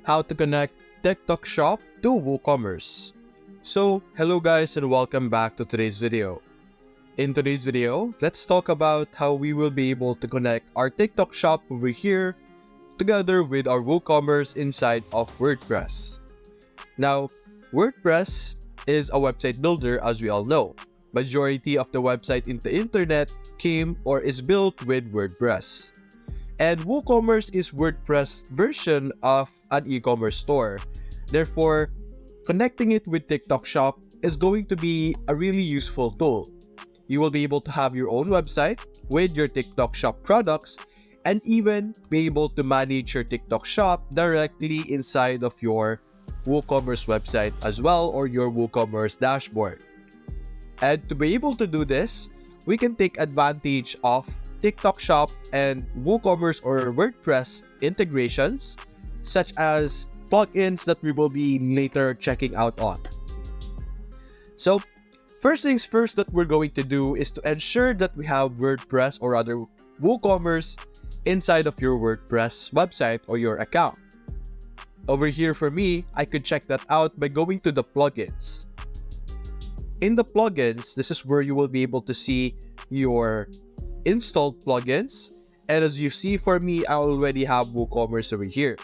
how to connect TikTok Shop to Woocommerce. So, hello guys and welcome back to today's video. In today's video, let's talk about how we will be able to connect our TikTok Shop over here together with our Woocommerce inside of WordPress. Now, WordPress is a website builder, as we all know. Majority of the website in the internet came or is built with WordPress. And Woocommerce is WordPress version of an e-commerce store. Therefore, connecting it with TikTok Shop is going to be a really useful tool. You will be able to have your own website with your TikTok Shop products and even be able to manage your TikTok Shop directly inside of your WooCommerce website as well, or your WooCommerce dashboard. And to be able to do this, we can take advantage of TikTok Shop and WooCommerce or WordPress integrations, such as plugins that we will be later checking out on. So, first things first that we're going to do is to ensure that we have WordPress or rather WooCommerce inside of your WordPress website or your account. Over here for me, I could check that out by going to the plugins. In the plugins, this is where you will be able to see your installed plugins. And as you see for me, I already have WooCommerce over here.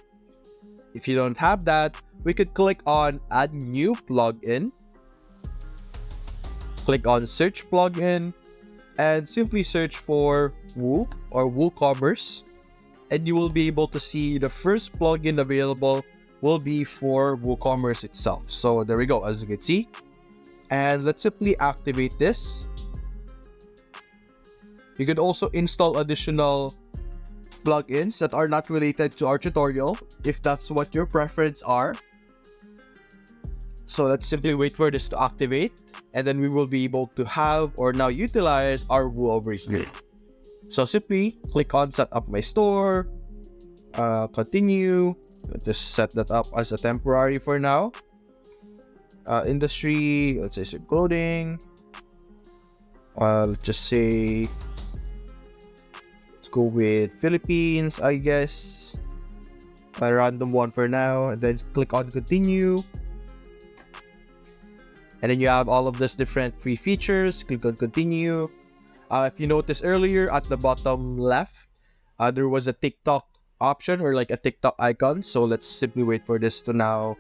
If you don't have that, we could click on Add New Plugin. Click on Search Plugin and simply search for Woo or WooCommerce. And you will be able to see the first plugin available will be for WooCommerce itself. So there we go, as you can see. And let's simply activate this. You could also install additional plugins that are not related to our tutorial if that's what your preference are. So let's simply wait for this to activate and then we will be able to have or now utilize our Woo over here. So simply click on Set Up My Store, continue. Just set that up as a temporary for now. Industry, let's say clothing. Let's just say, let's go with Philippines, I guess. A random one for now, and then click on continue. And then you have all of these different free features. Click on continue. If you noticed earlier at the bottom left, there was a TikTok option or like a TikTok icon. So let's simply wait for this to now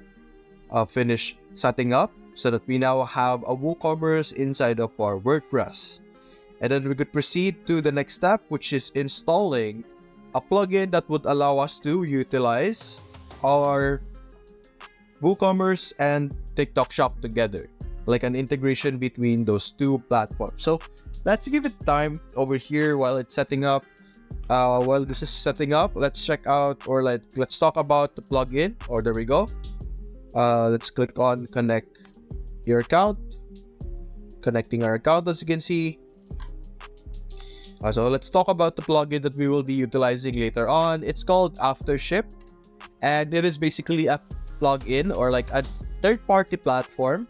finish setting up so that we now have a WooCommerce inside of our WordPress. And then we could proceed to the next step, which is installing a plugin that would allow us to utilize our WooCommerce and TikTok Shop together, like an integration between those two platforms. So let's give it time over here while it's setting up. While this is setting up, let's check out or let's talk about the plugin. Or there we go. Let's click on connect your account. Connecting our account, as you can see. So let's talk about the plugin that we will be utilizing later on. It's called Aftership, and it is basically a plugin or like a third-party platform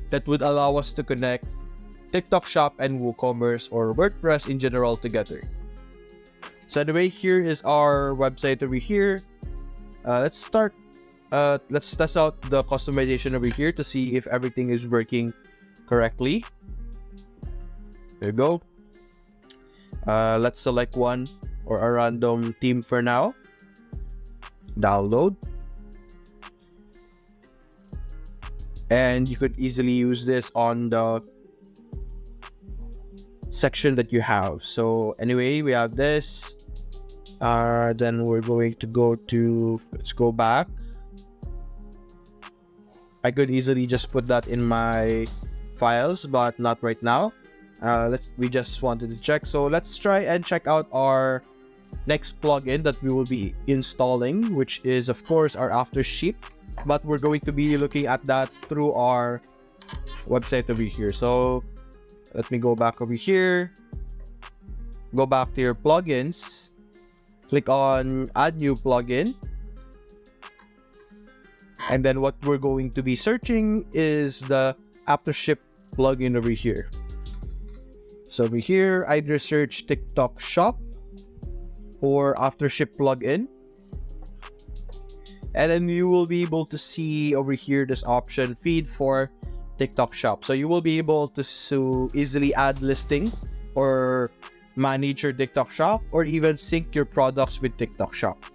that would allow us to connect TikTok Shop and WooCommerce or WordPress in general together. So anyway, here is our website over here. Let's start. Let's test out the customization over here to see if everything is working correctly. There you go. Let's select one or a random theme for now. Download. And you could easily use this on the section that you have. So anyway, we have this. Then we're going to go to, let's go back. I could easily just put that in my files, but not right now. We just wanted to check. So let's try and check out our next plugin that we will be installing, which is of course our Aftership. But we're going to be looking at that through our website over here. So let me go back over here. Go back to your plugins. Click on Add New Plugin. And then what we're going to be searching is the Aftership plugin over here. So over here, either search TikTok Shop or Aftership plugin. And then you will be able to see over here this option, feed for TikTok shop. So you will be able to easily add listing or manage your TikTok shop, or even sync your products with TikTok shop.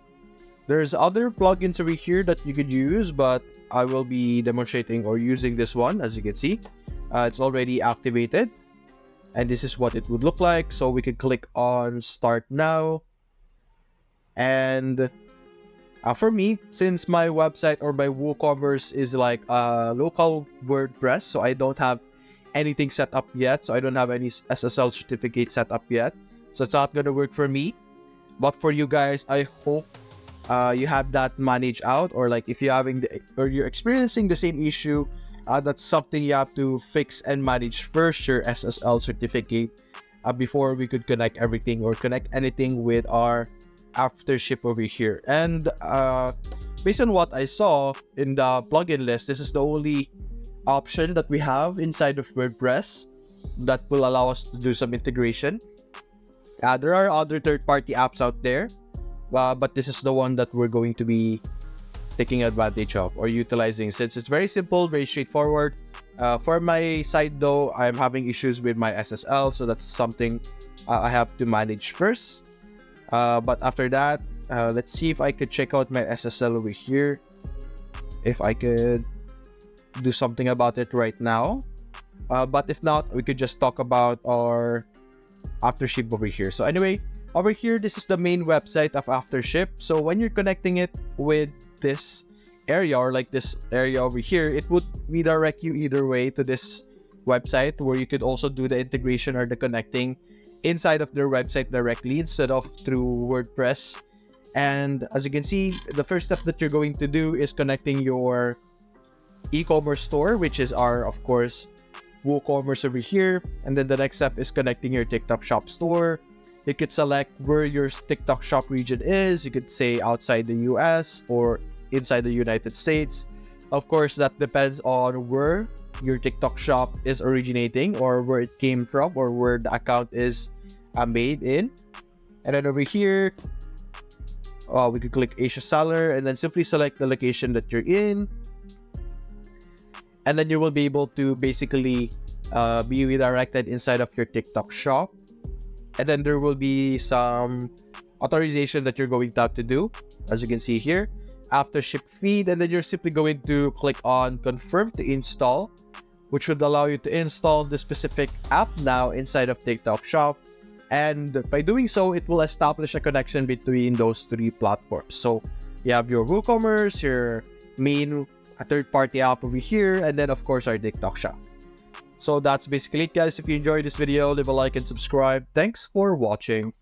There's other plugins over here that you could use, but I will be demonstrating or using this one. As you can see, it's already activated, and this is what it would look like. So we can click on start now. And for me, since my website or my Woocommerce is like a local WordPress, so I don't have anything set up yet. So I don't have any SSL certificate set up yet. So it's not gonna work for me. But for you guys, I hope you have that managed out, or like if you're having or you're experiencing the same issue, that's something you have to fix and manage first, your SSL certificate, before we could connect everything or connect anything with our aftership over here. And based on what I saw in the plugin list, this is the only option that we have inside of WordPress that will allow us to do some integration. There are other third-party apps out there, but this is the one that we're going to be taking advantage of or utilizing, since it's very simple, very straightforward. For my side though, I'm having issues with my SSL, so that's something I have to manage first. But after that, let's see if I could check out my SSL over here, if I could do something about it right now. But if not, we could just talk about our Aftership over here. So anyway, over here, this is the main website of Aftership. So when you're connecting it with this area, or like this area over here, it would redirect you either way to this website, where you could also do the integration or the connecting inside of their website directly instead of through WordPress. And as you can see, the first step that you're going to do is connecting your e-commerce store, which is our, of course, Woocommerce over here. And then the next step is connecting your TikTok shop store. You could select where your TikTok shop region is. You could say outside the US or inside the United States. Of course, that depends on where your TikTok shop is originating, or where it came from, or where the account is made in. And then over here, we could click Asia Seller and then simply select the location that you're in. And then you will be able to basically be redirected inside of your TikTok shop. And then there will be some authorization that you're going to have to do, as you can see here, Aftership feed. And then you're simply going to click on confirm to install, which would allow you to install the specific app now inside of TikTok shop. And by doing so, it will establish a connection between those three platforms. So you have your Woocommerce, your main third-party app over here, and then of course our TikTok shop. So that's basically it, guys. If you enjoyed this video, leave a like and subscribe. Thanks for watching.